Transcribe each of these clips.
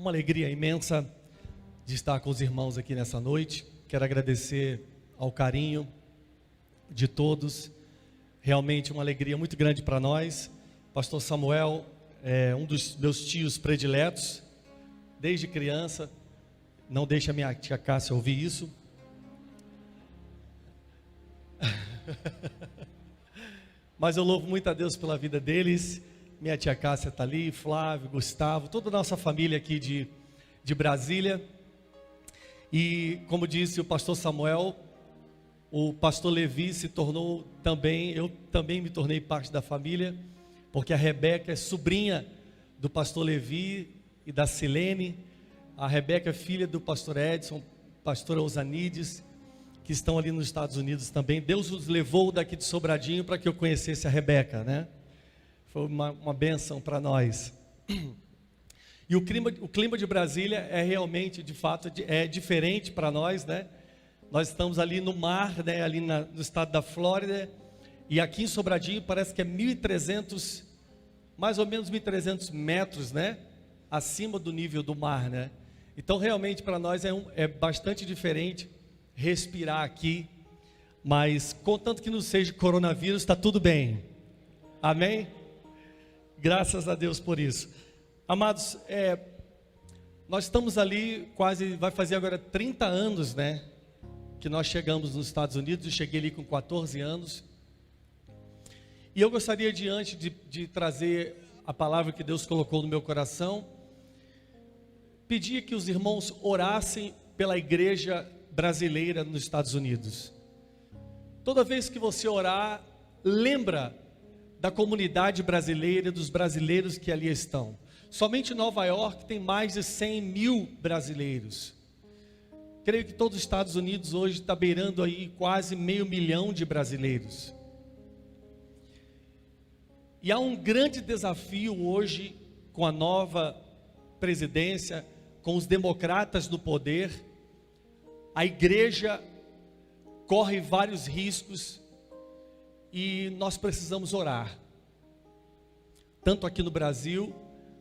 uma alegria imensa de estar com os irmãos aqui nessa noite. Quero agradecer ao carinho de todos. Realmente uma alegria muito grande para nós. Pastor Samuel é um dos meus tios prediletos, desde criança. Não deixa a minha tia Cássia ouvir isso. Mas eu louvo muito a Deus pela vida deles. Minha tia Cássia está ali, Flávio, Gustavo, toda a nossa família aqui de Brasília. E como disse o pastor Samuel, o pastor Levi se tornou também, eu também me tornei parte da família, porque a Rebeca é sobrinha do pastor Levi e da Silene. A Rebeca é filha do pastor Edson, pastora Osanides, que estão ali nos Estados Unidos também. Deus os levou daqui de Sobradinho para que eu conhecesse a Rebeca, né? Foi uma bênção para nós. E o clima de Brasília é realmente, de fato, é diferente para nós, né? Nós estamos ali no mar, né? Ali no estado da Flórida. E aqui em Sobradinho parece que é 1.300, mais ou menos 1.300 metros, né? Acima do nível do mar, né? Então realmente para nós é bastante diferente respirar aqui. Mas contanto que não seja coronavírus, está tudo bem. Amém? Graças a Deus por isso. Amados, nós estamos ali quase, vai fazer agora 30 anos, né? Que nós chegamos nos Estados Unidos. Eu cheguei ali com 14 anos. E eu gostaria, diante de trazer a palavra que Deus colocou no meu coração, pedir que os irmãos orassem pela igreja brasileira nos Estados Unidos. Toda vez que você orar, lembra da comunidade brasileira, dos brasileiros que ali estão. Somente em Nova York tem mais de 100 mil brasileiros. Creio que todos os Estados Unidos hoje está beirando aí quase 500 mil de brasileiros. E há um grande desafio hoje com a nova presidência, com os democratas no poder. A igreja corre vários riscos e nós precisamos orar. Tanto aqui no Brasil,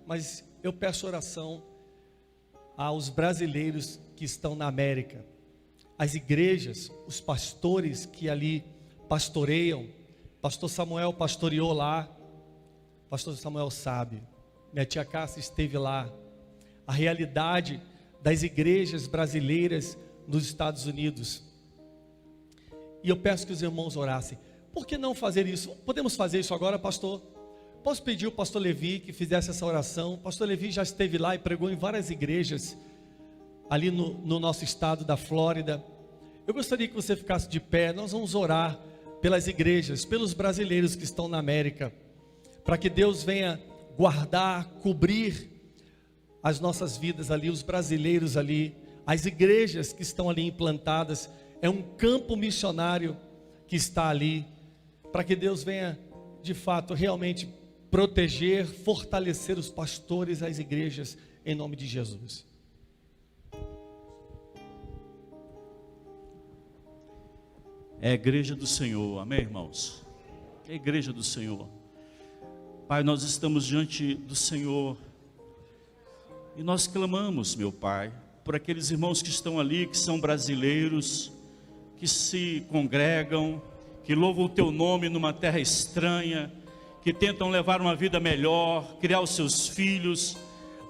mas eu peço oração aos brasileiros que estão na América. As igrejas, os pastores que ali pastoreiam. Pastor Samuel pastoreou lá. Pastor Samuel sabe. Minha tia Cássia esteve lá. A realidade das igrejas brasileiras nos Estados Unidos. E eu peço que os irmãos orassem. Por que não fazer isso? Podemos fazer isso agora, pastor? Posso pedir ao pastor Levi que fizesse essa oração? O pastor Levi já esteve lá e pregou em várias igrejas ali no nosso estado da Flórida. Eu gostaria que você ficasse de pé. Nós vamos orar pelas igrejas, pelos brasileiros que estão na América, para que Deus venha guardar, cobrir as nossas vidas ali, os brasileiros ali, as igrejas que estão ali implantadas. É um campo missionário que está ali, para que Deus venha de fato realmente proteger, fortalecer os pastores, as igrejas, em nome de Jesus. É a igreja do Senhor, amém, irmãos? É a igreja do Senhor. Pai, nós estamos diante do Senhor e nós clamamos, meu Pai, por aqueles irmãos que estão ali, que são brasileiros, que se congregam, que louvam o Teu nome numa terra estranha, que tentam levar uma vida melhor, criar os seus filhos.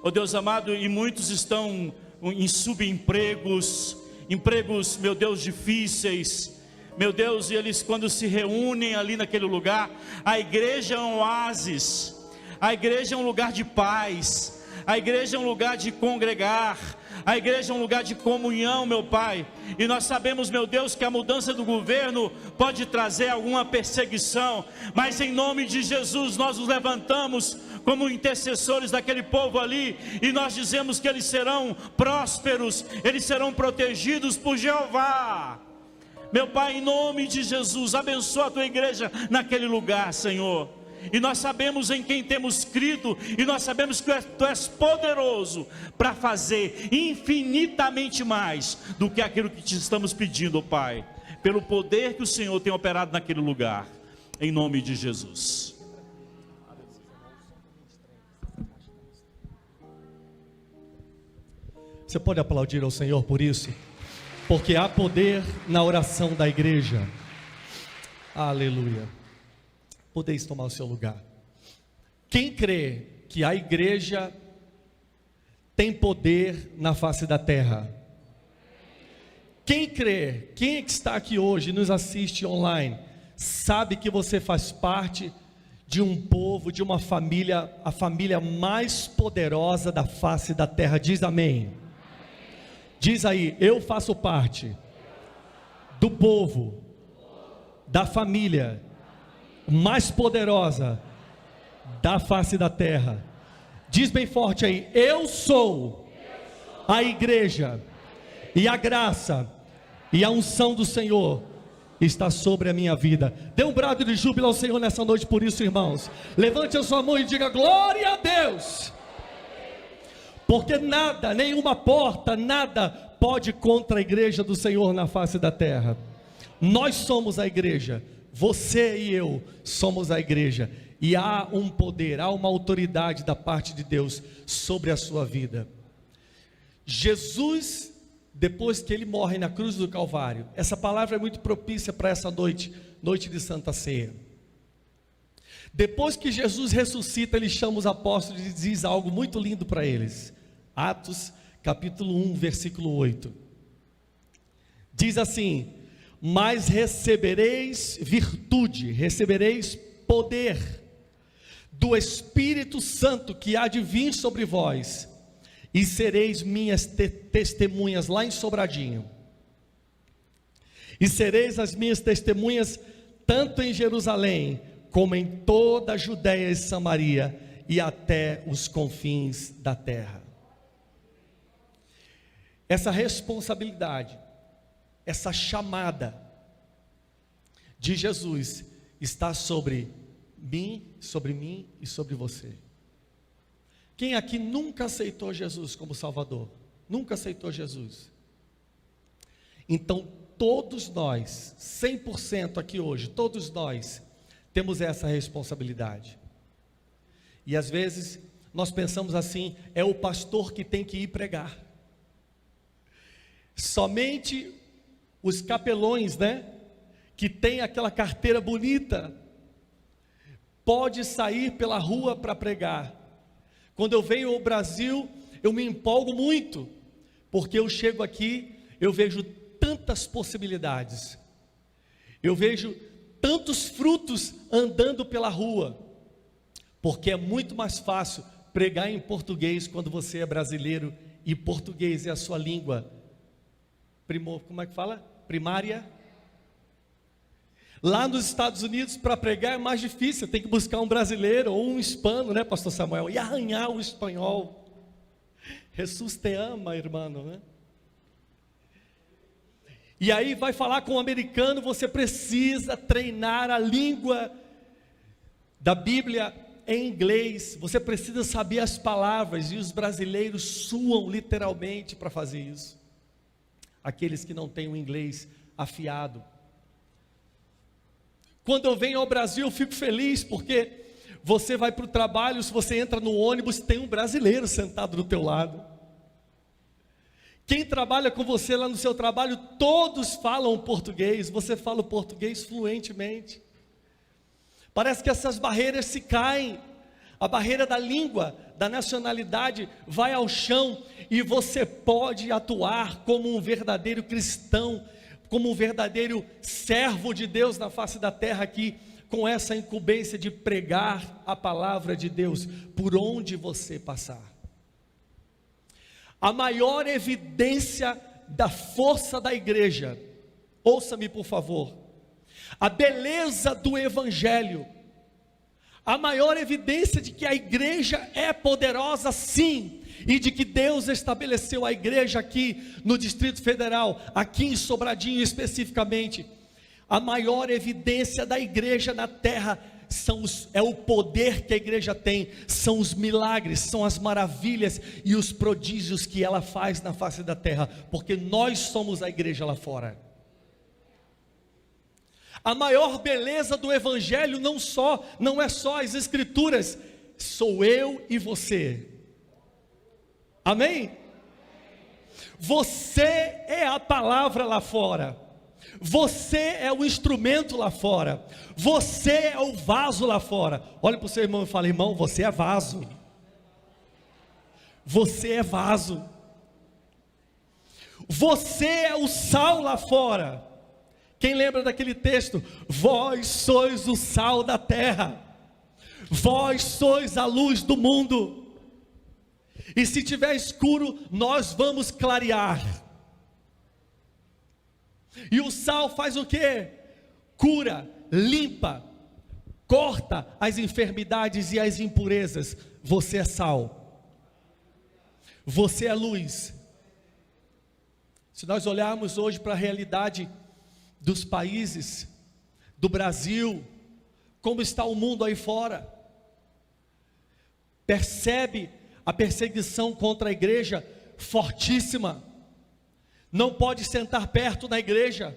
Ó Deus amado, e muitos estão em subempregos, empregos, meu Deus, difíceis. Meu Deus, e eles quando se reúnem ali naquele lugar, a igreja é um oásis, a igreja é um lugar de paz, a igreja é um lugar de congregar, a igreja é um lugar de comunhão, meu Pai. E nós sabemos, meu Deus, que a mudança do governo pode trazer alguma perseguição, mas em nome de Jesus nós nos levantamos como intercessores daquele povo ali, e nós dizemos que eles serão prósperos, eles serão protegidos por Jeová. Meu Pai, em nome de Jesus, abençoa a Tua igreja naquele lugar, Senhor. E nós sabemos em quem temos crido, e nós sabemos que Tu és poderoso para fazer infinitamente mais do que aquilo que Te estamos pedindo, Pai, pelo poder que o Senhor tem operado naquele lugar, em nome de Jesus. Você pode aplaudir ao Senhor por isso? Porque há poder na oração da igreja. Aleluia. Podeis tomar o seu lugar. Quem crê que a igreja tem poder na face da terra? Quem crê, quem é que está aqui hoje, nos assiste online, sabe que você faz parte de um povo, de uma família, a família mais poderosa da face da terra? Diz amém. Diz aí, eu faço parte do povo, da família mais poderosa da face da terra. Diz bem forte aí, eu sou a igreja, e a graça e a unção do Senhor está sobre a minha vida. Dê um brado de júbilo ao Senhor nessa noite por isso, irmãos. Levante a sua mão e diga glória a Deus. Porque nada, nenhuma porta, nada pode contra a igreja do Senhor na face da terra. Nós somos a igreja, você e eu somos a igreja, e há um poder, há uma autoridade da parte de Deus sobre a sua vida. Jesus, depois que ele morre na cruz do Calvário, essa palavra é muito propícia para essa noite, noite de Santa Ceia. Depois que Jesus ressuscita, ele chama os apóstolos e diz algo muito lindo para eles. Atos capítulo 1, versículo 8. Diz assim: mas recebereis virtude, recebereis poder do Espírito Santo que há de vir sobre vós, e sereis minhas testemunhas lá em Sobradinho, e sereis as minhas testemunhas tanto em Jerusalém, como em toda a Judéia e Samaria, e até os confins da terra. Essa responsabilidade, essa chamada de Jesus está sobre mim e sobre você. Quem aqui nunca aceitou Jesus como Salvador? Nunca aceitou Jesus? Então todos nós, 100% aqui hoje, todos nós temos essa responsabilidade. E às vezes nós pensamos assim: é o pastor que tem que ir pregar. Somente os capelões, né, que tem aquela carteira bonita, pode sair pela rua para pregar. Quando eu venho ao Brasil, eu me empolgo muito, porque eu chego aqui, eu vejo tantas possibilidades, eu vejo tantos frutos andando pela rua, porque é muito mais fácil pregar em português quando você é brasileiro e português é a sua língua como é que fala? Primária. Lá nos Estados Unidos, para pregar é mais difícil, tem que buscar um brasileiro ou um hispano, né, pastor Samuel, e arranhar o espanhol. Jesus te ama, irmão, né? E aí vai falar com um americano, você precisa treinar a língua da Bíblia em inglês, você precisa saber as palavras, e os brasileiros suam literalmente para fazer isso. Aqueles que não têm o inglês afiado. Quando eu venho ao Brasil, eu fico feliz, porque você vai para o trabalho, se você entra no ônibus, tem um brasileiro sentado do teu lado. Quem trabalha com você lá no seu trabalho, todos falam português, você fala o português fluentemente. Parece que essas barreiras se caem, a barreira da língua, da nacionalidade vai ao chão, e você pode atuar como um verdadeiro cristão, como um verdadeiro servo de Deus na face da terra aqui, com essa incumbência de pregar a palavra de Deus, por onde você passar. A maior evidência da força da igreja, ouça-me por favor, a beleza do evangelho, a maior evidência de que a igreja é poderosa sim, e de que Deus estabeleceu a igreja aqui no Distrito Federal, aqui em Sobradinho especificamente, a maior evidência da igreja na terra é o poder que a igreja tem, são os milagres, são as maravilhas e os prodígios que ela faz na face da terra, porque nós somos a igreja lá fora. A maior beleza do evangelho não é só as escrituras, sou eu e você. Amém? Você é a palavra lá fora. Você é o instrumento lá fora. Você é o vaso lá fora. Olha para o seu irmão e fala: irmão, você é vaso. Você é vaso. Você é o sal lá fora. Quem lembra daquele texto? Vós sois o sal da terra. Vós sois a luz do mundo. E se tiver escuro, nós vamos clarear. E o sal faz o quê? Cura, limpa, corta as enfermidades e as impurezas. Você é sal. Você é luz. Se nós olharmos hoje para a realidade dos países, do Brasil, como está o mundo aí fora, percebe a perseguição contra a igreja fortíssima. Não pode sentar perto da igreja,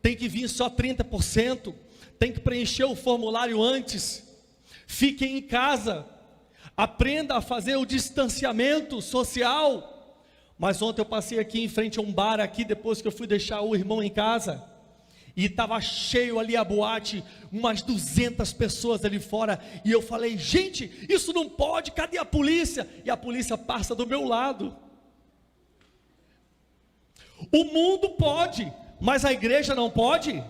tem que vir só 30%, tem que preencher o formulário antes. Fiquem em casa, aprenda a fazer o distanciamento social. Mas ontem eu passei aqui em frente a um bar aqui, depois que eu fui deixar o irmão em casa, e estava cheio ali a boate, umas 200 pessoas ali fora, e eu falei: gente, isso não pode, cadê a polícia? E a polícia passa do meu lado. O mundo pode, mas a igreja não pode.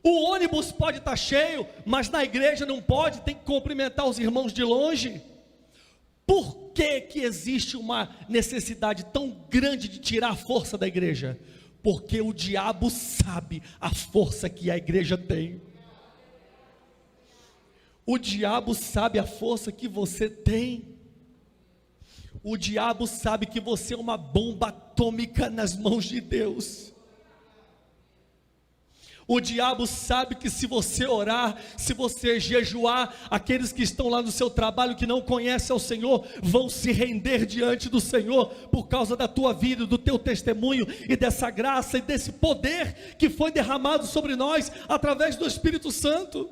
O ônibus pode estar cheio, mas na igreja não pode, tem que cumprimentar os irmãos de longe. Por que existe uma necessidade tão grande de tirar a força da igreja? Porque o diabo sabe a força que a igreja tem. O diabo sabe a força que você tem. O diabo sabe que você é uma bomba atômica nas mãos de Deus. O diabo sabe que se você orar, se você jejuar, aqueles que estão lá no seu trabalho, que não conhecem ao Senhor, vão se render diante do Senhor, por causa da tua vida, do teu testemunho, e dessa graça, e desse poder, que foi derramado sobre nós, através do Espírito Santo.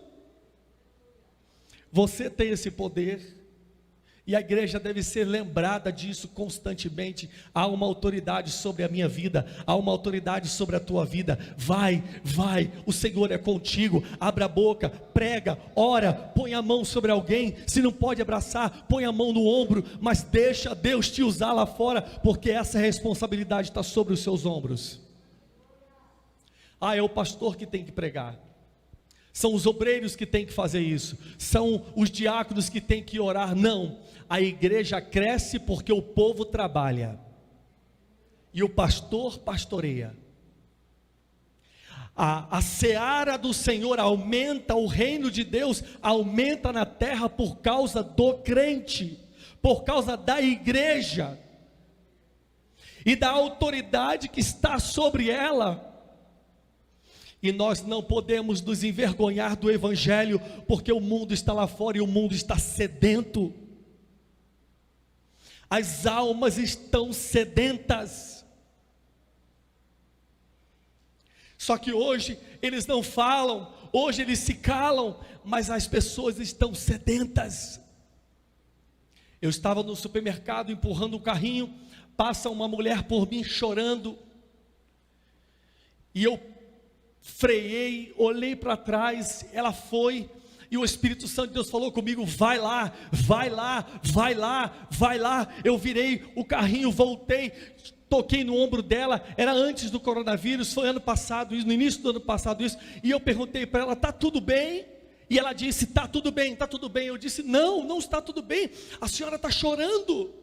Você tem esse poder, e a igreja deve ser lembrada disso constantemente. Há uma autoridade sobre a minha vida, há uma autoridade sobre a tua vida. Vai, o Senhor é contigo. Abra a boca, prega, ora, põe a mão sobre alguém. Se não pode abraçar, põe a mão no ombro, mas deixa Deus te usar lá fora, porque essa responsabilidade está sobre os seus ombros. É o pastor que tem que pregar, são os obreiros que têm que fazer isso, são os diáconos que têm que orar. Não, a igreja cresce porque o povo trabalha, e o pastor pastoreia. A seara do Senhor aumenta, o reino de Deus aumenta na terra por causa do crente, por causa da igreja, e da autoridade que está sobre ela. E nós não podemos nos envergonhar do evangelho, porque o mundo está lá fora e o mundo está sedento. As almas estão sedentas. Só que hoje eles não falam, hoje eles se calam, mas as pessoas estão sedentas. Eu estava no supermercado empurrando um carrinho, passa uma mulher por mim chorando, e eu freiei, olhei para trás, ela foi, e o Espírito Santo de Deus falou comigo: vai lá, vai lá, vai lá, vai lá. Eu virei o carrinho, voltei, toquei no ombro dela. Era antes do coronavírus, foi ano passado, no início do ano passado isso, e eu perguntei para ela: está tudo bem? E ela disse: está tudo bem, está tudo bem. Eu disse: não está tudo bem, a senhora está chorando.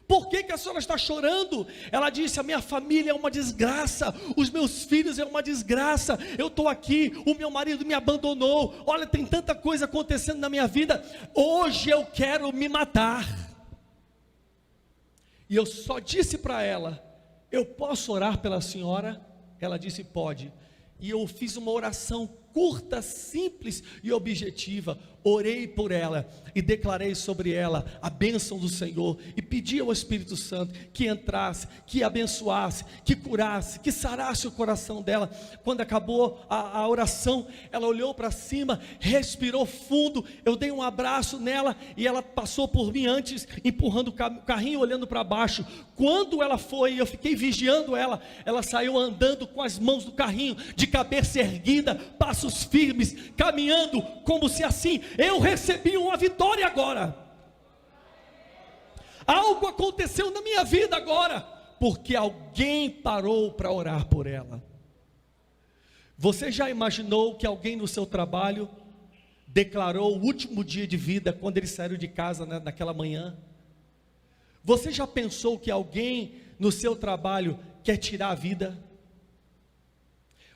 Por que a senhora está chorando? Ela disse: a minha família é uma desgraça, os meus filhos é uma desgraça, eu estou aqui, o meu marido me abandonou, olha, tem tanta coisa acontecendo na minha vida, hoje eu quero me matar. E eu só disse para ela: eu posso orar pela senhora? Ela disse: pode. E eu fiz uma oração curta, simples e objetiva. Orei por ela e declarei sobre ela a bênção do Senhor e pedi ao Espírito Santo que entrasse, que abençoasse, que curasse, que sarasse o coração dela. Quando acabou a oração, ela olhou para cima, respirou fundo, eu dei um abraço nela e ela passou por mim antes, empurrando o carrinho, olhando para baixo. Quando ela foi, eu fiquei vigiando ela, ela saiu andando com as mãos do carrinho, de cabeça erguida, passos firmes, caminhando como se assim, eu recebi uma vitória agora. Algo aconteceu na minha vida agora, porque alguém parou para orar por ela. Você já imaginou que alguém no seu trabalho declarou o último dia de vida quando eles saíram de casa, né, naquela manhã? Você já pensou que alguém no seu trabalho quer tirar a vida?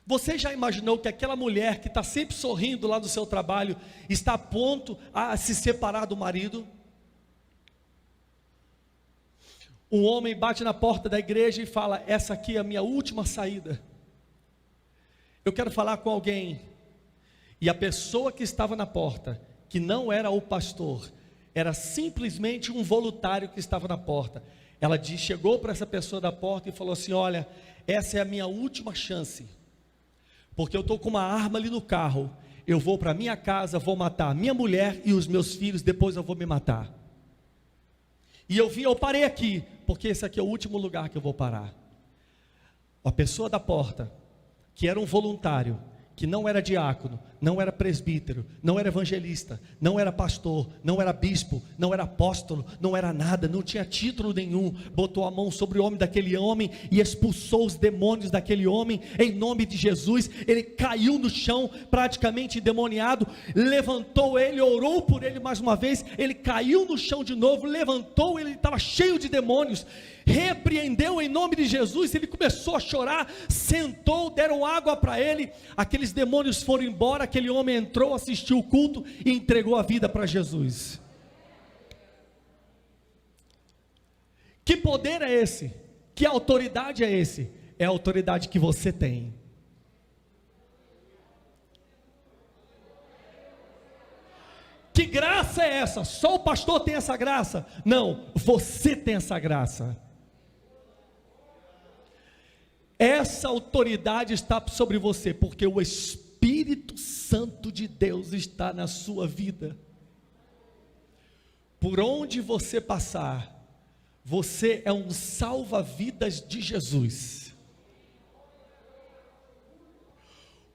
Você já imaginou que aquela mulher que está sempre sorrindo lá no seu trabalho está a ponto a se separar do marido? Um homem bate na porta da igreja e fala: essa aqui é a minha última saída, eu quero falar com alguém. E a pessoa que estava na porta, que não era o pastor, era simplesmente um voluntário que estava na porta. Ela chegou para essa pessoa da porta e falou assim: olha, essa é a minha última chance, porque eu estou com uma arma ali no carro, eu vou para minha casa, vou matar minha mulher e os meus filhos, depois eu vou me matar. E eu parei aqui, porque esse aqui é o último lugar que eu vou parar. A pessoa da porta, que era um voluntário, que não era diácono, não era presbítero, não era evangelista, não era pastor, não era bispo, não era apóstolo, não era nada, não tinha título nenhum, botou a mão sobre o homem daquele homem e expulsou os demônios daquele homem, em nome de Jesus. Ele caiu no chão, praticamente endemoniado, levantou ele, orou por ele mais uma vez, ele caiu no chão de novo, levantou, ele estava cheio de demônios, repreendeu em nome de Jesus, ele começou a chorar, sentou, deram água para ele, aqueles demônios foram embora, aquele homem entrou, assistiu o culto e entregou a vida para Jesus. Que poder é esse? Que autoridade é esse? É a autoridade que você tem. Que graça é essa? Só o pastor tem essa graça? Não, você tem essa graça. Essa autoridade está sobre você, porque o Espírito Santo de Deus está na sua vida. Por onde você passar, você é um salva-vidas de Jesus.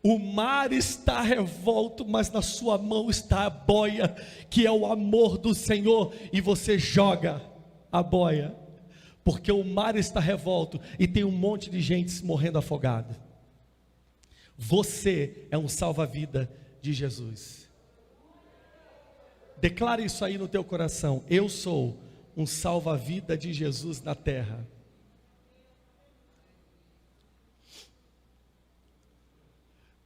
O mar está revolto, mas na sua mão está a boia, que é o amor do Senhor, e você joga a boia, porque o mar está revolto e tem um monte de gente morrendo afogada. Você é um salva-vida de Jesus. Declare isso aí no teu coração: eu sou um salva-vida de Jesus na terra.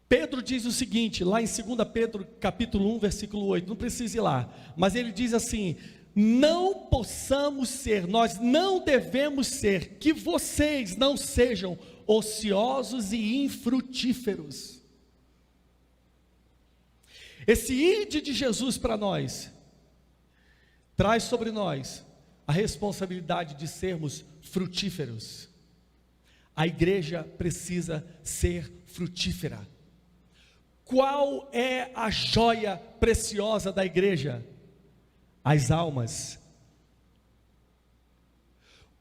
Pedro diz o seguinte, lá em 2 Pedro capítulo 1, versículo 8, não precisa ir lá, mas ele diz assim: não possamos ser, nós não devemos ser, que vocês não sejam ociosos e infrutíferos. Esse ide de Jesus para nós, traz sobre nós a responsabilidade de sermos frutíferos. A igreja precisa ser frutífera. Qual é a joia preciosa da igreja? As almas.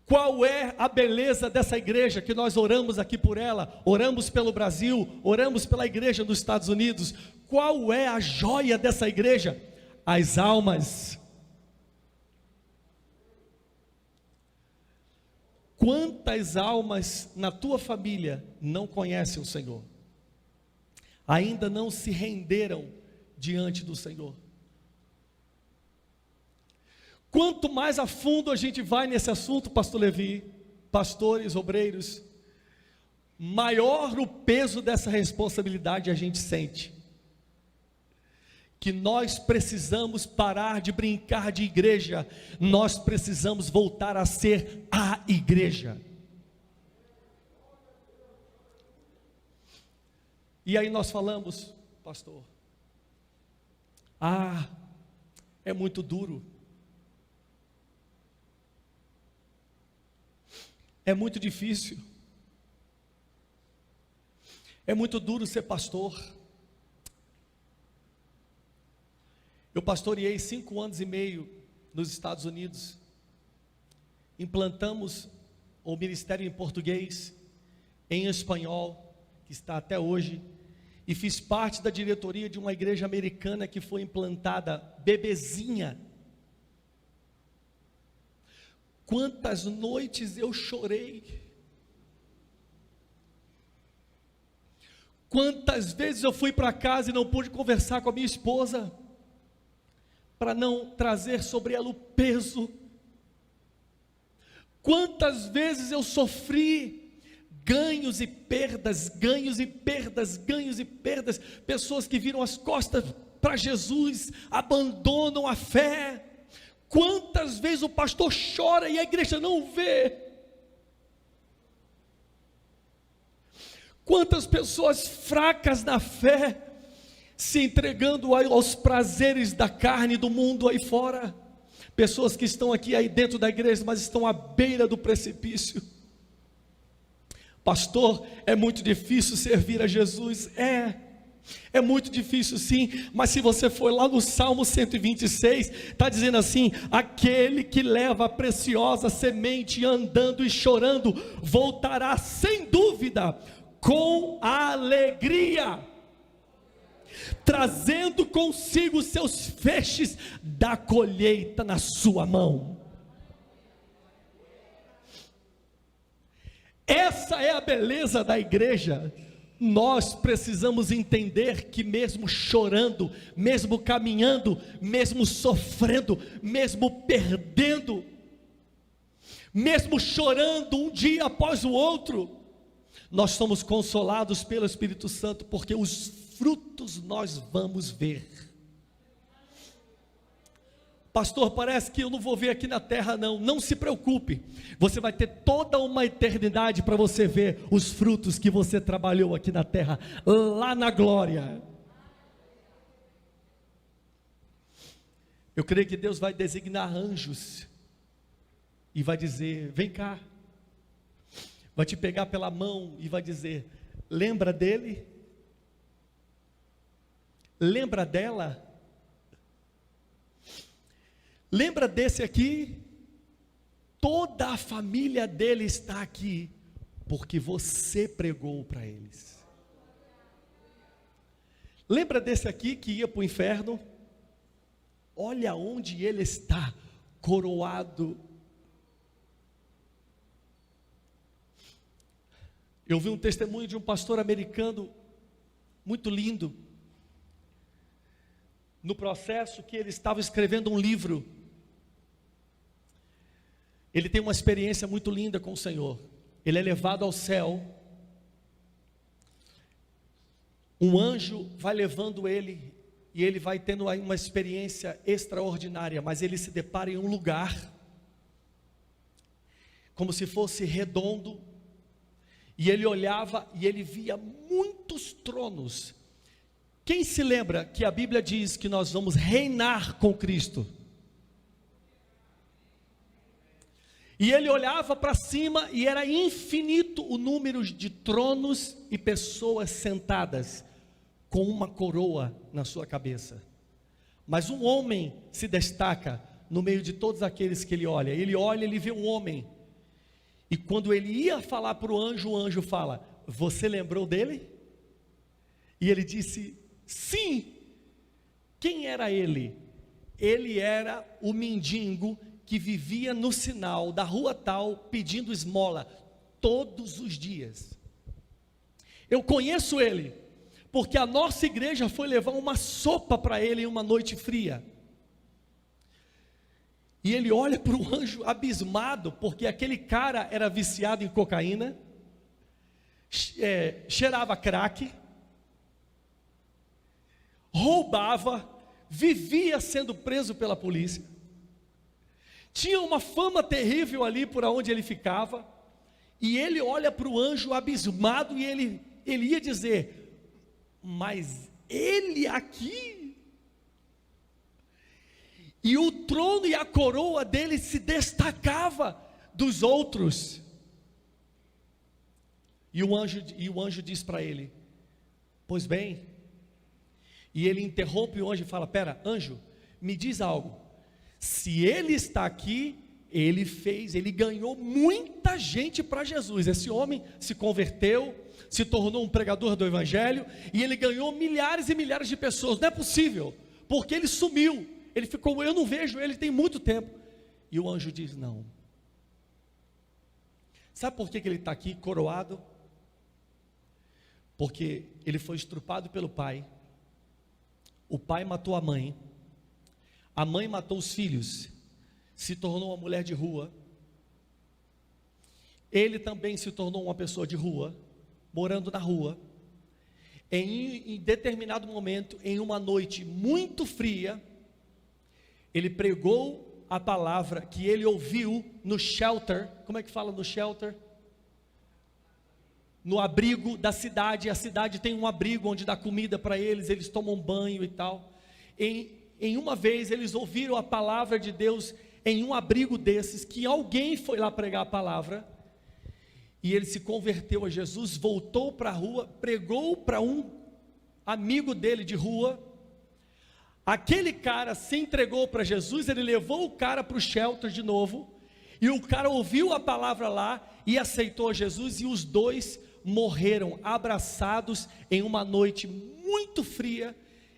Qual é a beleza dessa igreja que nós oramos aqui por ela, oramos pelo Brasil, oramos pela igreja dos Estados Unidos? Qual é a joia dessa igreja? As almas. Quantas almas na tua família não conhecem o Senhor? Ainda não se renderam diante do Senhor? Quanto mais a fundo a gente vai nesse assunto, pastor Levi, pastores, obreiros, maior o peso dessa responsabilidade a gente sente. Que nós precisamos parar de brincar de igreja, nós precisamos voltar a ser a igreja. E aí nós falamos, pastor. Ah, é muito duro. É muito difícil. É muito duro ser pastor. Eu pastoreei 5 anos e meio nos Estados Unidos. Implantamos o ministério em português, em espanhol, que está até hoje, e fiz parte da diretoria de uma igreja americana que foi implantada bebezinha. Quantas noites eu chorei, quantas vezes eu fui para casa e não pude conversar com a minha esposa, para não trazer sobre ela o peso. Quantas vezes eu sofri ganhos e perdas, ganhos e perdas, ganhos e perdas, pessoas que viram as costas para Jesus, abandonam a fé. Quantas vezes o pastor chora e a igreja não vê? Quantas pessoas fracas na fé, se entregando aos prazeres da carne do mundo aí fora. Pessoas que estão aqui aí dentro da igreja, mas estão à beira do precipício. Pastor, é muito difícil servir a Jesus. É muito difícil sim, mas se você for lá no Salmo 126, está dizendo assim: aquele que leva a preciosa semente andando e chorando, voltará sem dúvida, com alegria, trazendo consigo seus feixes da colheita na sua mão. Essa é a beleza da igreja. Nós precisamos entender que mesmo chorando, mesmo caminhando, mesmo sofrendo, mesmo perdendo, mesmo chorando um dia após o outro, nós somos consolados pelo Espírito Santo, porque os frutos nós vamos ver. Pastor, parece que eu não vou ver aqui na terra não. Não se preocupe, você vai ter toda uma eternidade para você ver os frutos que você trabalhou aqui na terra, lá na glória. Eu creio que Deus vai designar anjos e vai dizer: vem cá. Vai te pegar pela mão e vai dizer: lembra dele? Lembra dela? Lembra desse aqui? Toda a família dele está aqui, porque você pregou para eles. Lembra desse aqui que ia para o inferno? Olha onde ele está, coroado. Eu vi um testemunho de um pastor americano, muito lindo, no processo que ele estava escrevendo um livro. Ele tem uma experiência muito linda com o Senhor. Ele é levado ao céu. Um anjo vai levando ele, e ele vai tendo aí uma experiência extraordinária, mas ele se depara em um lugar, como se fosse redondo, e ele olhava e ele via muitos tronos. Quem se lembra que a Bíblia diz que nós vamos reinar com Cristo? E ele olhava para cima e era infinito o número de tronos e pessoas sentadas, com uma coroa na sua cabeça. Mas um homem se destaca no meio de todos aqueles que ele olha, ele vê um homem, e quando ele ia falar para o anjo fala: você lembrou dele? E ele disse: sim. Quem era ele? Ele era o mendigo que vivia no sinal da rua tal, pedindo esmola, todos os dias. Eu conheço ele, porque a nossa igreja foi levar uma sopa para ele em uma noite fria. E ele olha para o anjo abismado, porque aquele cara era viciado em cocaína, cheirava crack, roubava, vivia sendo preso pela polícia, tinha uma fama terrível ali por onde ele ficava, e ele olha para o anjo abismado, e ele ia dizer: mas ele aqui. E o trono e a coroa dele se destacava dos outros. E o anjo diz para ele: pois bem. E ele interrompe o anjo e fala: pera, anjo, me diz algo. Se ele está aqui, ele ganhou muita gente para Jesus. Esse homem se converteu, se tornou um pregador do evangelho, e ele ganhou milhares e milhares de pessoas. Não é possível, porque ele sumiu, ele ficou, eu não vejo ele tem muito tempo. E o anjo diz: não. Sabe por que ele está aqui coroado? Porque ele foi estrupado pelo pai, o pai matou a mãe matou os filhos, se tornou uma mulher de rua, ele também se tornou uma pessoa de rua, morando na rua. Em determinado momento, em uma noite muito fria, ele pregou a palavra que ele ouviu no shelter. Como é que fala no shelter? No abrigo da cidade. A cidade tem um abrigo onde dá comida para eles, eles tomam banho e tal. Em uma vez eles ouviram a palavra de Deus em um abrigo desses, que alguém foi lá pregar a palavra, e ele se converteu a Jesus, voltou para a rua, pregou para um amigo dele de rua. Aquele cara se entregou para Jesus, ele levou o cara para o shelter de novo, e o cara ouviu a palavra lá e aceitou Jesus, e os dois morreram abraçados em uma noite muito fria.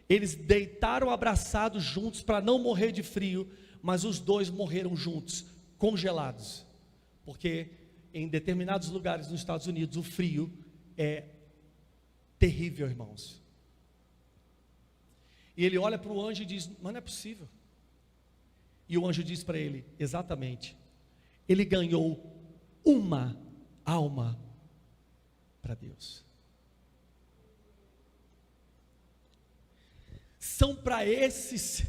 Eles deitaram abraçados juntos para não morrer de frio, mas os dois morreram juntos, congelados, porque em determinados lugares nos Estados Unidos o frio é terrível, irmãos. E ele olha para o anjo e diz: mas não é possível. E o anjo diz para ele: exatamente, ele ganhou uma alma para Deus. São para esses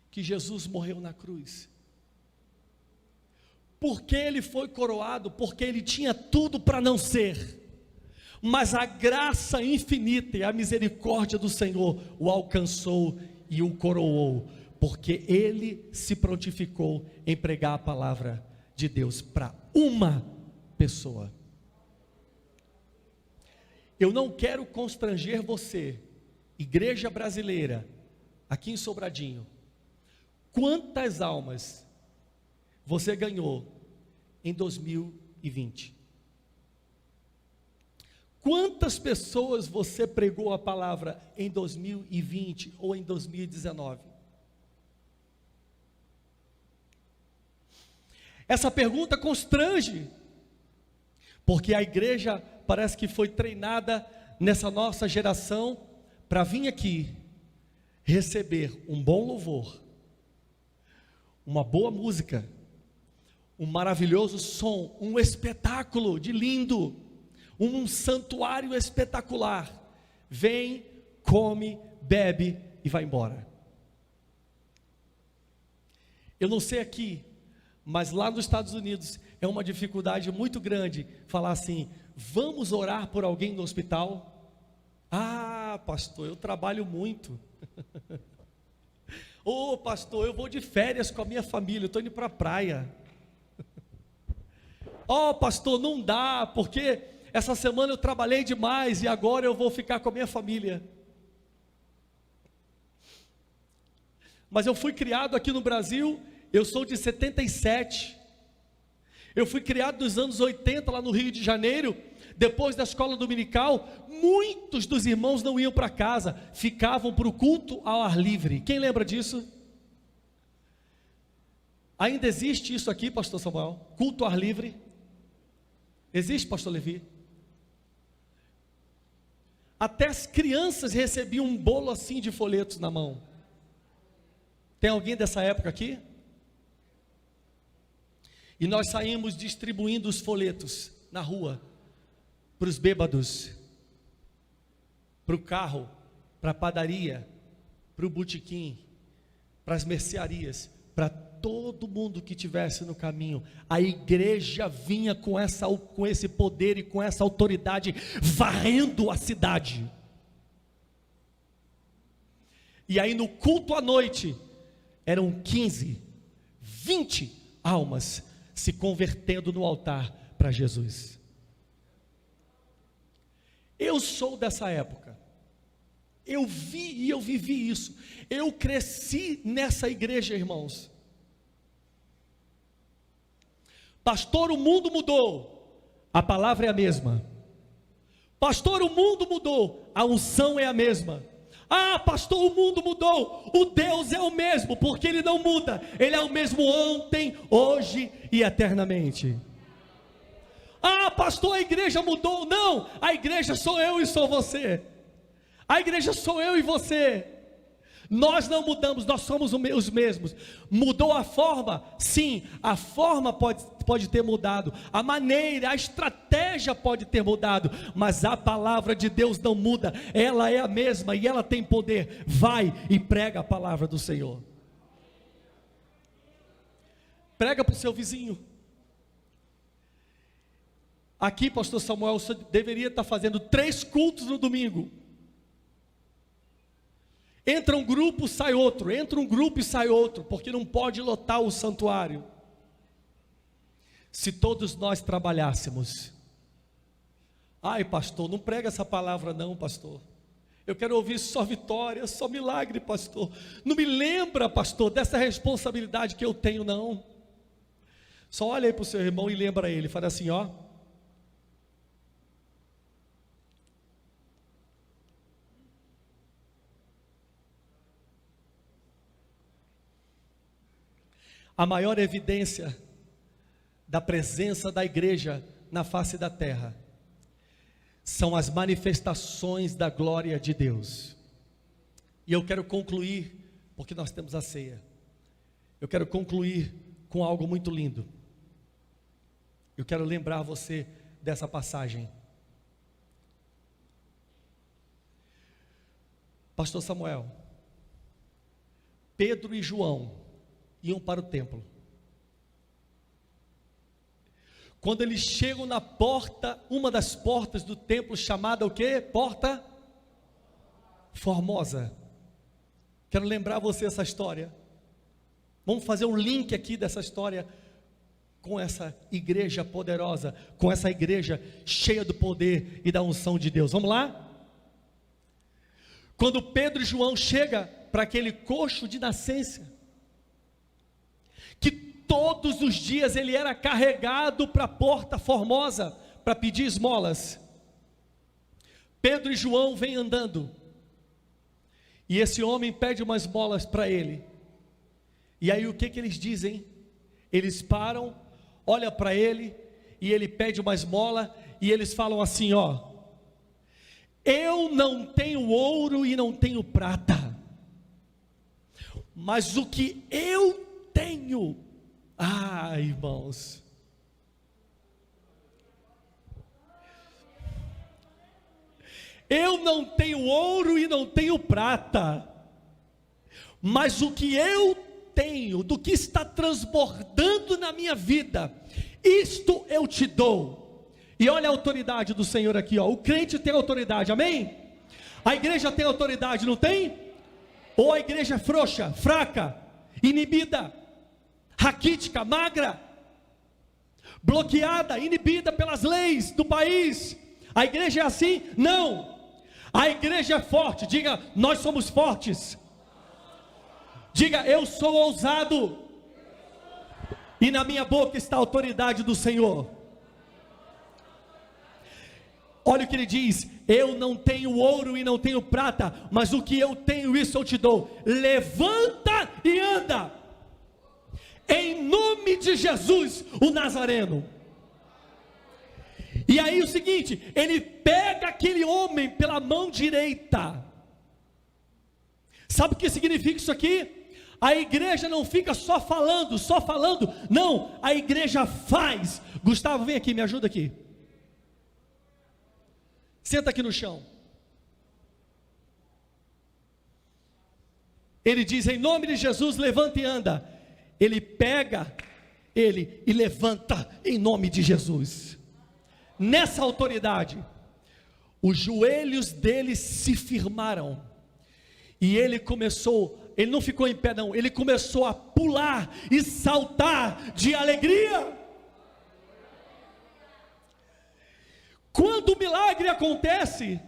que Jesus morreu na cruz. Porque ele foi coroado? Porque ele tinha tudo para não ser, mas a graça infinita e a misericórdia do Senhor o alcançou e o coroou, porque ele se prontificou em pregar a palavra de Deus para uma pessoa. Eu não quero constranger você, igreja brasileira, aqui em Sobradinho. Quantas almas você ganhou em 2020? Quantas pessoas você pregou a palavra em 2020 ou em 2019? Essa pergunta constrange, porque a igreja parece que foi treinada nessa nossa geração para vir aqui, receber um bom louvor, uma boa música, um maravilhoso som, um espetáculo de lindo, um santuário espetacular. Vem, come, bebe e vai embora. Eu não sei aqui, mas lá nos Estados Unidos é uma dificuldade muito grande falar assim: vamos orar por alguém no hospital? Ah, pastor, eu trabalho muito. Ô, pastor, eu vou de férias com a minha família, eu estou indo para a praia. Ó, pastor, não dá, porque essa semana eu trabalhei demais e agora eu vou ficar com a minha família. Mas eu fui criado aqui no Brasil, eu sou de 77. Eu fui criado nos anos 80 lá no Rio de Janeiro. Depois da escola dominical, muitos dos irmãos não iam para casa, ficavam para o culto ao ar livre. Quem lembra disso? Ainda existe isso aqui, pastor Samuel? Culto ao ar livre? Existe, pastor Levi? Até as crianças recebiam um bolo assim de folhetos na mão. Tem alguém dessa época aqui? E nós saímos distribuindo os folhetos na rua, para os bêbados, para o carro, para a padaria, para o botequim, para as mercearias, para todo mundo que estivesse no caminho. A igreja vinha com esse poder e com essa autoridade, varrendo a cidade. E aí no culto à noite, eram 15, 20 almas se convertendo no altar para Jesus. Eu sou dessa época. Eu vi e eu vivi isso. Eu cresci nessa igreja, irmãos. Pastor, o mundo mudou. A palavra é a mesma. Pastor, o mundo mudou. A unção é a mesma. Ah, pastor, o mundo mudou. O Deus é o mesmo, porque Ele não muda. Ele é o mesmo ontem, hoje e eternamente. Ah, pastor, a igreja mudou. Não, a igreja sou eu e sou você. A igreja sou eu e você. Nós não mudamos, nós somos os mesmos. Mudou a forma? Sim, a forma pode ter mudado, a maneira, a estratégia pode ter mudado, mas a palavra de Deus não muda, ela é a mesma e ela tem poder. Vai e prega a palavra do Senhor. Prega para o seu vizinho. Aqui, pastor Samuel, você deveria estar fazendo 3 cultos no domingo. Entra um grupo, sai outro, entra um grupo e sai outro, porque não pode lotar o santuário. Se todos nós trabalhássemos. Ai, pastor, não prega essa palavra não, pastor. Eu quero ouvir só vitória, só milagre, pastor. Não me lembra, pastor, dessa responsabilidade que eu tenho, não. Só olha aí para o seu irmão e lembra ele, fala assim, ó. A maior evidência da presença da igreja na face da terra são as manifestações da glória de Deus. E eu quero concluir, porque nós temos a ceia. Eu quero concluir com algo muito lindo. Eu quero lembrar você dessa passagem. Pastor Samuel, Pedro e João iam para o templo. Quando eles chegam na porta, uma das portas do templo, chamada o quê? Porta Formosa. Quero lembrar você essa história. Vamos fazer um link aqui dessa história com essa igreja poderosa, com essa igreja cheia do poder e da unção de Deus. Vamos lá? Quando Pedro e João chegam para aquele coxo de nascença, que todos os dias ele era carregado para a porta Formosa, para pedir esmolas. Pedro e João vêm andando, e esse homem pede umas esmolas para ele, e aí o que eles dizem? Eles param, olham para ele, e ele pede uma esmola, e eles falam assim, ó, eu não tenho ouro e não tenho prata, mas o que eu tenho, irmãos, eu não tenho ouro e não tenho prata, mas o que eu tenho, do que está transbordando na minha vida, isto eu te dou. E olha a autoridade do Senhor aqui, ó. O crente tem autoridade, amém? A igreja tem autoridade, não tem? Ou a igreja é frouxa, fraca, inibida, raquítica, magra, bloqueada, inibida pelas leis do país? A igreja é assim? Não. A igreja é forte. Diga, nós somos fortes. Diga, eu sou ousado, e na minha boca está a autoridade do Senhor. Olha o que ele diz, eu não tenho ouro e não tenho prata, mas o que eu tenho, isso eu te dou. Levanta e anda, em nome de Jesus, o Nazareno. E aí o seguinte, ele pega aquele homem pela mão direita. Sabe o que significa isso aqui? A igreja não fica só falando, não, a igreja faz. Gustavo, vem aqui, me ajuda aqui. Senta aqui no chão. Ele diz, em nome de Jesus, levanta e anda. Ele pega ele e levanta em nome de Jesus. Nessa autoridade, os joelhos dele se firmaram, E ele não ficou em pé não, ele começou a pular e saltar de alegria. Quando o milagre acontece,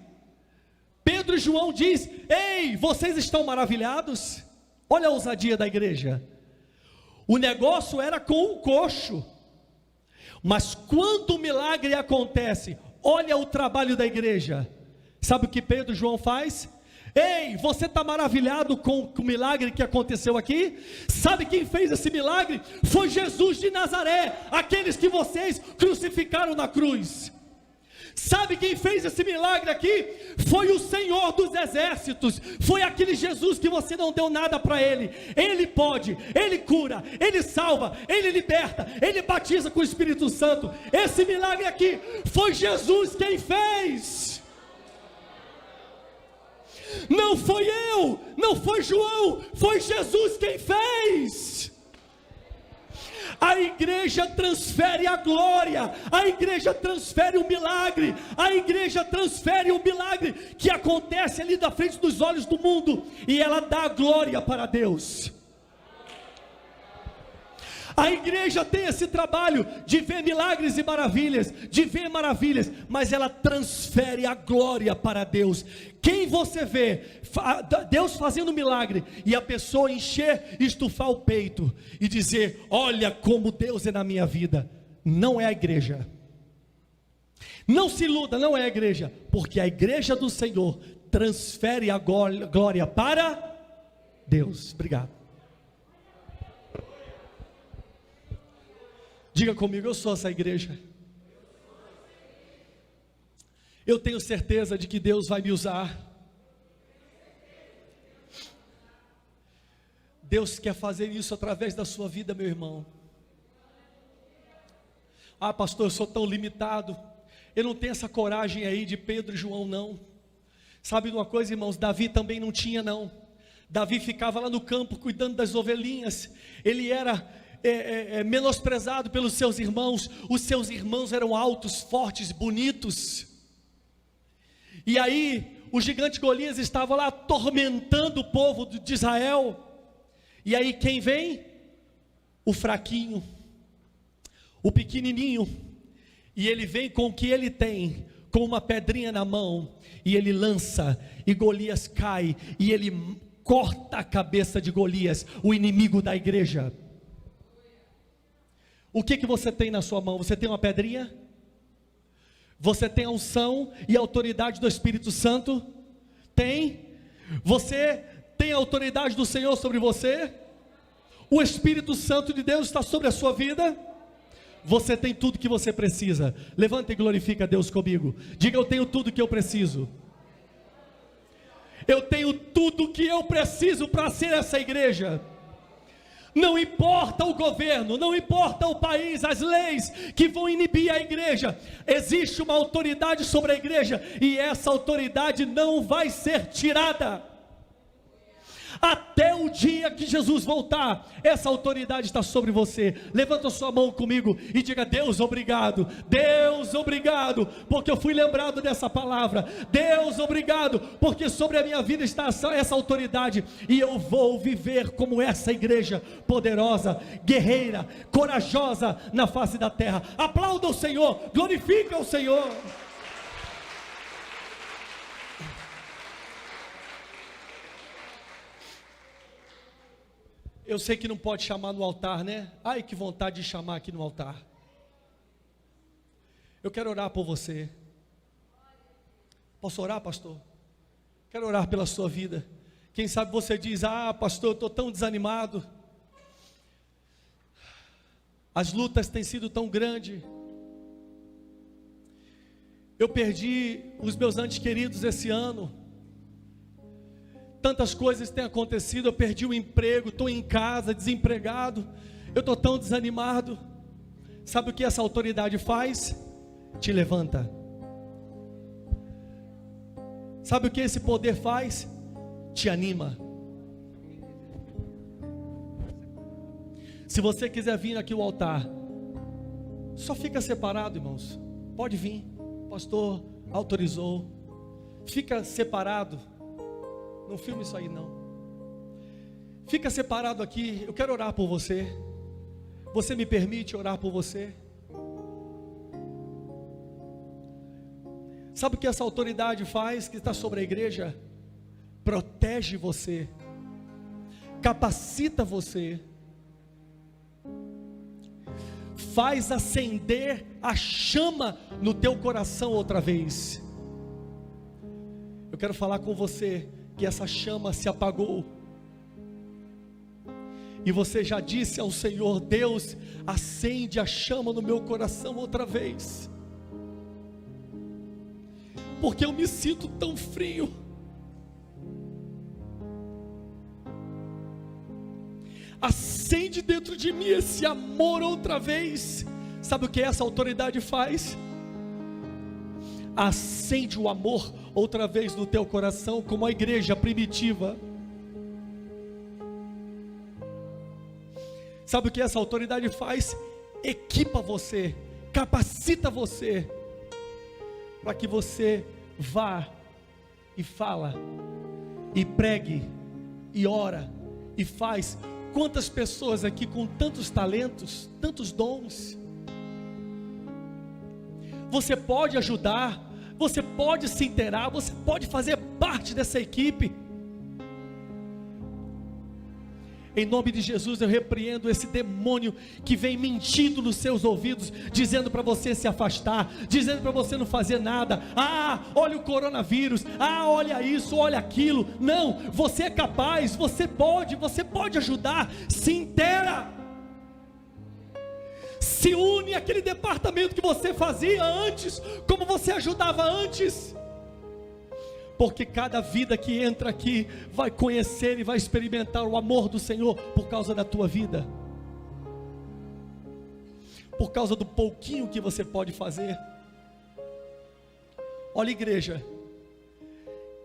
Pedro e João diz: ei, vocês estão maravilhados? Olha a ousadia da igreja. O negócio era com o coxo, mas quando o milagre acontece, olha o trabalho da igreja. Sabe o que Pedro e João faz? Ei, você está maravilhado com o milagre que aconteceu aqui? Sabe quem fez esse milagre? Foi Jesus de Nazaré, aqueles que vocês crucificaram na cruz. Sabe quem fez esse milagre aqui? Foi o Senhor dos exércitos. Foi aquele Jesus que você não deu nada para ele. Ele pode, ele cura, ele salva, ele liberta, ele batiza com o Espírito Santo. Esse milagre aqui foi Jesus quem fez. Não foi eu, não foi João, foi Jesus quem fez. A igreja transfere a glória, a igreja transfere o milagre, a igreja transfere o milagre que acontece ali da frente dos olhos do mundo, e ela dá a glória para Deus. A igreja tem esse trabalho de ver milagres e maravilhas, mas ela transfere a glória para Deus. Quem você vê Deus fazendo milagre e a pessoa estufar o peito e dizer: olha como Deus é na minha vida, não é a igreja. Não se iluda, não é a igreja, porque a igreja do Senhor transfere a glória para Deus. Obrigado. Diga comigo: eu sou essa igreja. Eu tenho certeza de que Deus vai me usar. Deus quer fazer isso através da sua vida, meu irmão. Ah, pastor, eu sou tão limitado. Eu não tenho essa coragem aí de Pedro e João, não. Sabe de uma coisa, irmãos? Davi também não tinha, não. Davi ficava lá no campo cuidando das ovelhinhas. Ele era menosprezado pelos seus irmãos. Os seus irmãos eram altos, fortes, bonitos. E aí o gigante Golias estava lá atormentando o povo de Israel. E aí quem vem? O fraquinho, o pequenininho. E ele vem com o que ele tem, com uma pedrinha na mão, e ele lança, e Golias cai, e ele corta a cabeça de Golias, o inimigo da igreja. O que você tem na sua mão? Você tem uma pedrinha? Você tem a unção e a autoridade do Espírito Santo? Tem? Você tem a autoridade do Senhor sobre você? O Espírito Santo de Deus está sobre a sua vida? Você tem tudo que você precisa. Levanta e glorifica a Deus comigo. Diga: eu tenho tudo que eu preciso. Eu tenho tudo que eu preciso para ser essa igreja. Não importa o governo, não importa o país, as leis que vão inibir a igreja. Existe uma autoridade sobre a igreja, e essa autoridade não vai ser tirada. Até o dia que Jesus voltar, essa autoridade está sobre você. Levanta a sua mão comigo e diga: Deus, obrigado. Deus, obrigado, porque eu fui lembrado dessa palavra. Deus, obrigado, porque sobre a minha vida está essa autoridade, e eu vou viver como essa igreja poderosa, guerreira, corajosa na face da terra. Aplauda o Senhor, glorifica o Senhor. Eu sei que não pode chamar no altar, né? Ai, que vontade de chamar aqui no altar. Eu quero orar por você. Posso orar, pastor? Quero orar pela sua vida. Quem sabe você diz: ah, pastor, eu estou tão desanimado. As lutas têm sido tão grandes. Eu perdi os meus entes queridos esse ano. Tantas coisas têm acontecido, eu perdi o emprego, estou em casa, desempregado, eu estou tão desanimado. Sabe o que essa autoridade faz? Te levanta. Sabe o que esse poder faz? Te anima. Se você quiser vir aqui ao altar, só fica separado, irmãos. Pode vir, o pastor autorizou. Fica separado. Não filme isso aí não. Fica separado aqui, eu quero orar por você. Você me permite orar por você? Sabe o que essa autoridade faz, que está sobre a igreja? Protege você, capacita você, faz acender a chama no teu coração outra vez. Eu quero falar com você que essa chama se apagou, e você já disse ao Senhor: Deus, acende a chama no meu coração outra vez, porque eu me sinto tão frio. Acende dentro de mim esse amor outra vez. Sabe o que essa autoridade faz? Acende o amor outra vez no teu coração, como a igreja primitiva. Sabe o que essa autoridade faz? Equipa você, capacita você, para que você vá e fala, e pregue, e ora, e faz. Quantas pessoas aqui com tantos talentos, tantos dons, você pode ajudar, você pode se inteirar, você pode fazer parte dessa equipe. Em nome de Jesus eu repreendo esse demônio que vem mentindo nos seus ouvidos, dizendo para você se afastar, dizendo para você não fazer nada. Ah, olha o coronavírus, ah, olha isso, olha aquilo. Não, você é capaz, você pode ajudar. Se inteira, se une àquele departamento que você fazia antes, como você ajudava antes, porque cada vida que entra aqui vai conhecer e vai experimentar o amor do Senhor por causa da tua vida, por causa do pouquinho que você pode fazer. Olha, igreja,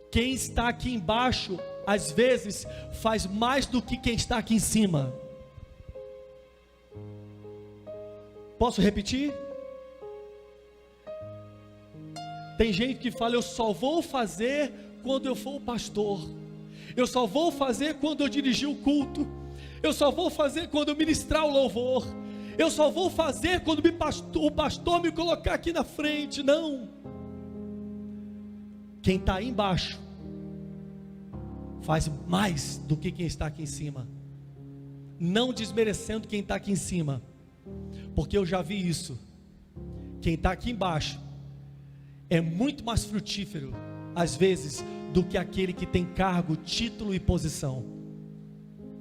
quem está aqui embaixo às vezes faz mais do que quem está aqui em cima. Posso repetir? Tem gente que fala: eu só vou fazer quando eu for o pastor, eu só vou fazer quando eu dirigir o culto, eu só vou fazer quando eu ministrar o louvor, eu só vou fazer quando o pastor me colocar aqui na frente. Não, quem está aí embaixo faz mais do que quem está aqui em cima, não desmerecendo quem está aqui em cima, porque eu já vi isso. Quem está aqui embaixo é muito mais frutífero, às vezes, do que aquele que tem cargo, título e posição.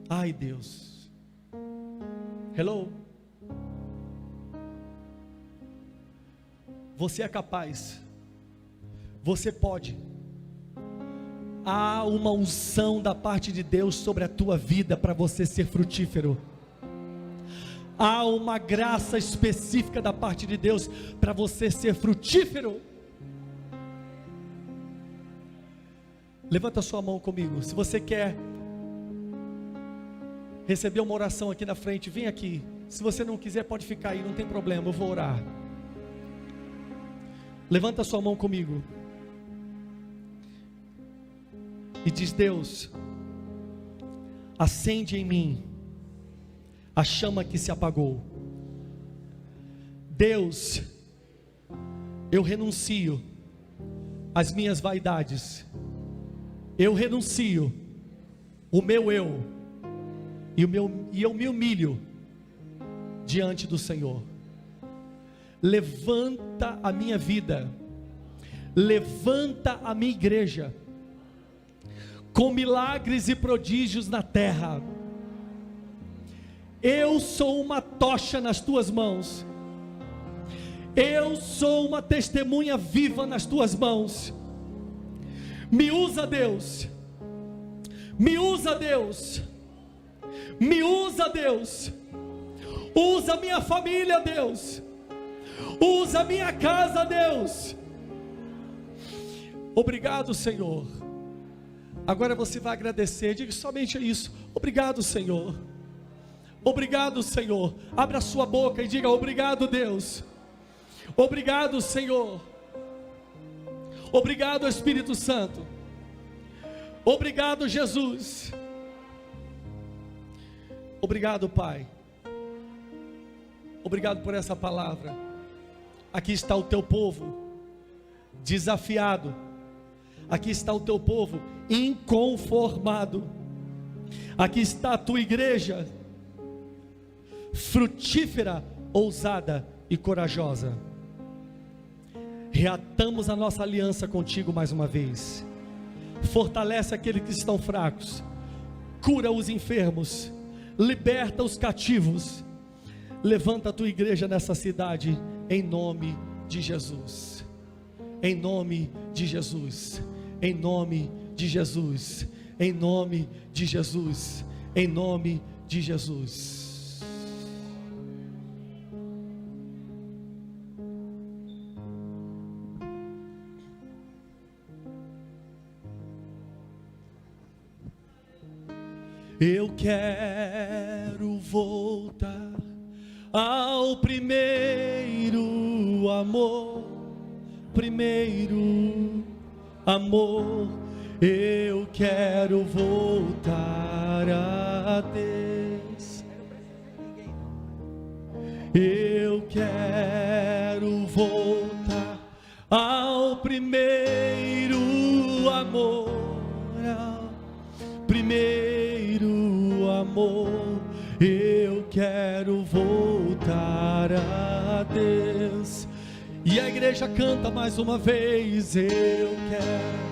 Ai, Deus. Hello. Você é capaz, você pode. Há uma unção da parte de Deus sobre a tua vida para você ser frutífero. Há uma graça específica da parte de Deus para você ser frutífero. Levanta a sua mão comigo. Se você quer receber uma oração aqui na frente, vem aqui. Se você não quiser, pode ficar aí, não tem problema, eu vou orar. Levanta a sua mão comigo e diz: Deus, acende em mim a chama que se apagou. Deus, eu renuncio às minhas vaidades, eu renuncio o meu eu, e eu me humilho diante do Senhor. Levanta a minha vida, levanta a minha igreja, com milagres e prodígios na terra. Eu sou uma tocha nas tuas mãos, eu sou uma testemunha viva nas tuas mãos. Me usa, Deus, me usa, Deus, me usa, Deus, usa minha família, Deus, usa minha casa, Deus. Obrigado, Senhor. Agora você vai agradecer, diga somente isso: obrigado, Senhor, obrigado, Senhor. Abra a sua boca e diga: obrigado, Deus, obrigado, Senhor, obrigado, Espírito Santo. Obrigado, Jesus. Obrigado, Pai. Obrigado por essa palavra. Aqui está o teu povo desafiado. Aqui está o teu povo inconformado. Aqui está a tua igreja frutífera, ousada e corajosa. Reatamos a nossa aliança contigo mais uma vez. Fortalece aqueles que estão fracos, cura os enfermos, liberta os cativos. Levanta a tua igreja nessa cidade, em nome de Jesus. Em nome de Jesus. Em nome de Jesus. Em nome de Jesus. Em nome de Jesus. Eu quero voltar ao primeiro amor, primeiro amor. Eu quero voltar a Deus. Eu quero voltar ao primeiro amor, ao primeiro amor. Eu quero voltar a Deus. E a igreja canta mais uma vez. Eu quero